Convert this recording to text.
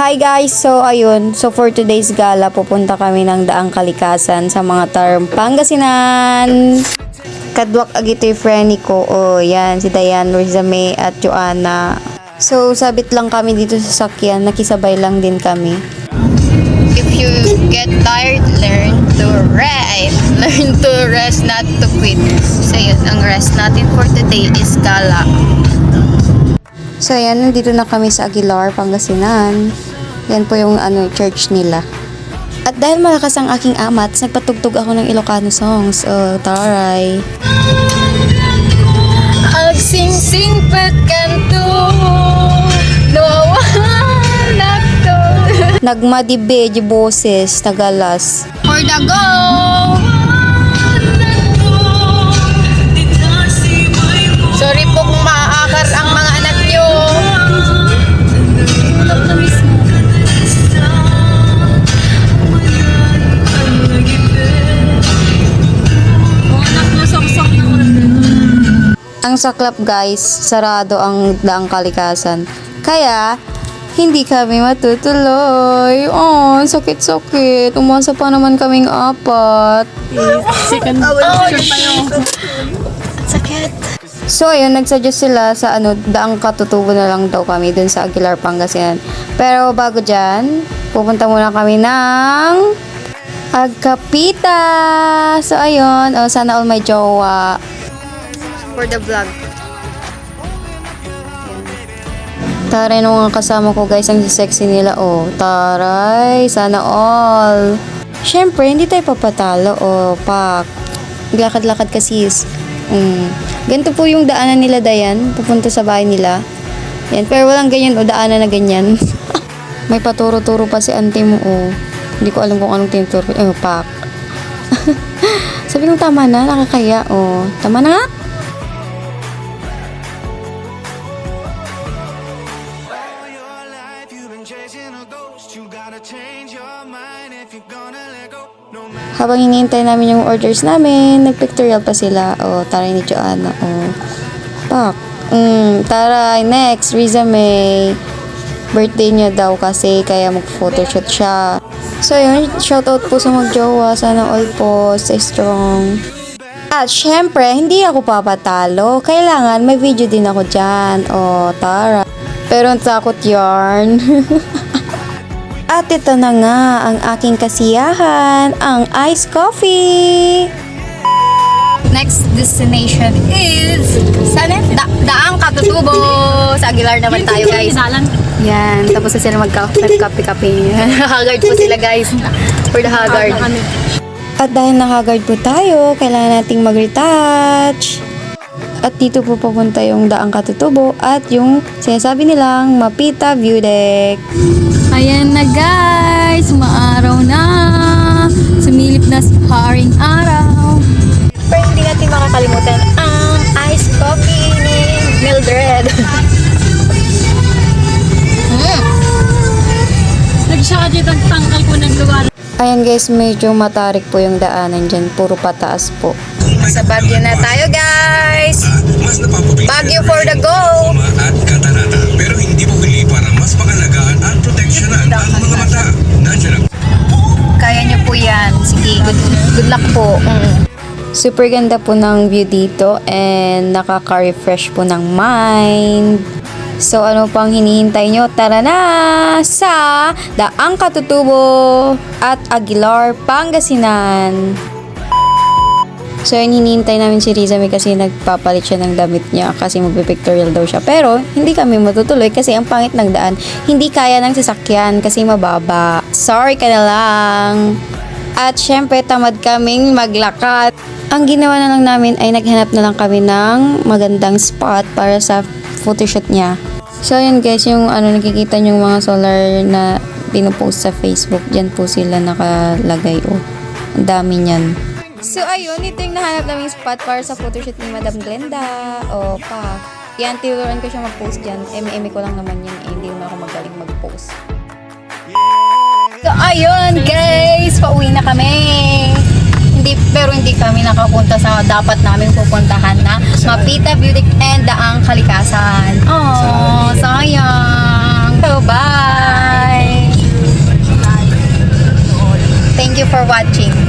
Hi guys! So ayun, so for today's gala, pupunta kami ng Daang Kalikasan sa mga term Pangasinan. Kadwak agito'y friend ko. Oh, yan, si Diane, Rizame at Joanna. So sabit lang kami dito sa sakyan, nakisabay lang din kami. If you get tired, learn to rest. Learn to rest, not to quit. So yun, ang rest natin for today is gala. So ayan, nandito na kami sa Aguilar, Pangasinan. Yan po yung church nila. At dahil malakas ang aking amat, nagpatugtog ako ng Ilocano songs. Oh, taray. Agsing-sing pat kanto, nawawanak to. Nagmadibe, di boses, tagalas. For the go! Sorry po kung maaakar ang mga anak nyo. Ang saklap guys, sarado ang Daang Kalikasan. Kaya, hindi kami matutuloy. Oh, sakit-sakit. Umasa pa naman kaming apat. Second picture pa yun. Sakit. So, ayun, nagsuggest sila sa Daang Katutubo na lang daw kami dun sa Aguilar, Pangasinan. Pero bago dyan, pupunta muna kami ng Agkapita. So, ayun. Oh, sana all may jowa. For the vlog. Taray nung mga kasama ko guys, ang sexy nila. Oh, taray. Sana all. Syempre, hindi tayo papatalo. Oh, pak. Lakad-lakad ka sis. Ganito po yung daanan nila, Dayan. Pupunta sa bahay nila. Yan. Pero walang ganyan o daanan na ganyan. May paturo-turo pa si auntie mo. Oh. Hindi ko alam kung anong tinuturo. Oh, pak. Sabi ko tama na. Nakakaya. Oh, tama na nga. Habang hinihintay namin yung orders namin, nagpictorial pa sila. O, taray ni Joanna. O, pak. Taray, next, Rizame. Birthday niya daw kasi, kaya mag-photoshoot siya. So, yun, shoutout po sa magjowa. Sana all po, stay strong. At, syempre, hindi ako papatalo. Kailangan, may video din ako dyan. O, tara. Pero, ang takot yarn. At ito na nga ang aking kasiyahan, ang iced coffee. Next destination is Daang Katutubo. Sa Aguilar naman tayo, guys. Yan, tapos na sila magka-kape-kape. Haggard po sila, guys. For the haggard. At dahil nakagard po tayo, kailangan nating mag-retouch. At dito po pupunta yung Daang Katutubo at yung sinasabi nilang Mapita View Deck. Ayan na, guys. Maaraw na. Sumilip na sa haring araw. Pero hindi natin makakalimutan ang iced coffee ni Mildred. Nagsaka dito ang tangkal ko ng lugar. Ayan guys, medyo matarik po yung daanan dyan. Puro pataas po. Sa Baguio na tayo, guys. Baguio for the go. At katarata, pero hindi mo huli para mas pangalagaan at proteksyonan ang mga mata. Nandiyan ang Kaya niyo po yan. Sige, good luck po. Super ganda po ng view dito and nakaka-refresh po ng mind. So ano pang hinihintay nyo? Tara na sa Daang Katutubo at Aguilar, Pangasinan. So yun, hinihintay namin si Rizame kasi nagpapalit siya ng damit niya kasi magpipictorial daw siya. Pero hindi kami matutuloy kasi ang pangit ng daan. Hindi kaya ng sasakyan kasi mababa. Sorry ka na lang. At syempre tamad kaming maglakad. Ang ginawa na lang namin ay naghanap na lang kami ng magandang spot para sa photoshoot niya. So yun guys, yung nakikita yung mga solar na pinupost sa Facebook. Diyan po sila nakalagay. Oh, ang dami niyan. So ayun, ito yung nahanap naming spot para sa photoshoot ni Madam Glenda. O pa, yan, tinuruan ko siya mag-post dyan. Eme ko lang naman yun, hindi naman ako magaling mag-post. So ayun, guys. Pauwi na kami. Pero hindi kami nakapunta sa dapat namin pupuntahan na Mapita View Deck and Daang Kalikasan. Oh, sayang. So, bye! for watching.